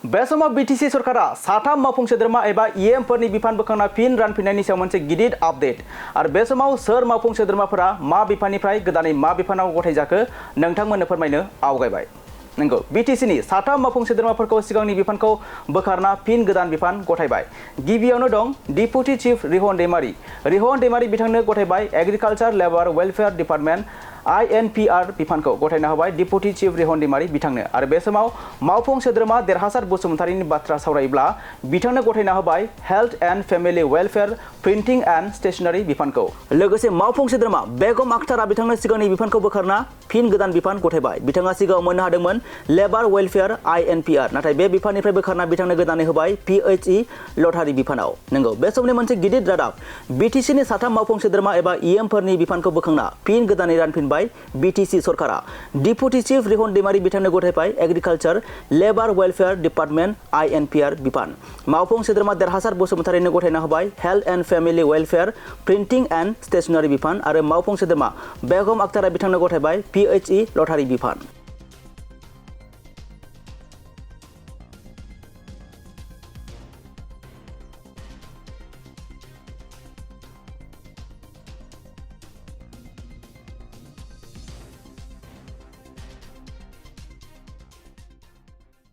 बे समाव बीटीसी सरकारा साथाम मावफुं सोद्रोमा एबा ईएमफोरनि बिफान बोखांना फिन रानफिननायनि सायाव मोनसे गिदिर आपडेट आरो बे समाव सोर मावफुं सोद्रोमाफोरा मा बिफाननिफ्राय गोदानै मा बिफानाव गथायजाखो नोंथांमोननो फोरमायनो आवगायबाय। नंगौ, बीटीसीनि साथाम मावफुं सोद्रोमाफोरखौ सिगांनि बिफानखौ बोखारना फिन गोदान बिफान गथायबाय। गिबियावनो दं डिपुटि चिफ रिहन दैमारी। रिहन दैमारी बिथांनो गथायबाय agriculture labour welfare department INPR बिफानखौ गथायना होबाय डिपुटि चिफ रिहन दैमारी बिथांनो आरो बे समाव मावफुं सोद्रोमा देरहासार बसुमतारीनि बाथ्रा सावरायोब्ला बिथांनो गथायना होबाय health and family welfare printing and stationery बिफानखौ। लोगोसे मावफुं सोद्रोमा बेगम आख्तारा बिथांनो सिगांनि बिफानखौ बोखारना फिन गोदान बिफान गथायबाय। बिथाङा सिगाङाव मोननो हादोंमोन लेबर वेलफेयर INPR, नाथाय बे बिफाननिफ्राय बोखारना बिथांनो गोदानै होबाय PHE लटारी बिफानाव। नंगौ, बे समनि मोनसे गिदिर रादाब। बीटीसीनि साथाम मावफुं सोद्रोमा एबा ईएमफोरनि बिफानखौ बोखांना फिन गोदानै रानफिनबाय बीटीसी सरकारा। डिपुटि चिफ रिहन दैमारी बिथांनो गथायबाय agriculture labour welfare department INPR बिफान। मावफुं सोद्रोमा देरहासार बसुमतारीनो गथायना होबाय health and family welfare printing and stationery बिफान आरो मावफुं सोद्रोमा बेगम आख्तारा बिथांनो गथायबाय PHE लटारी बिफान।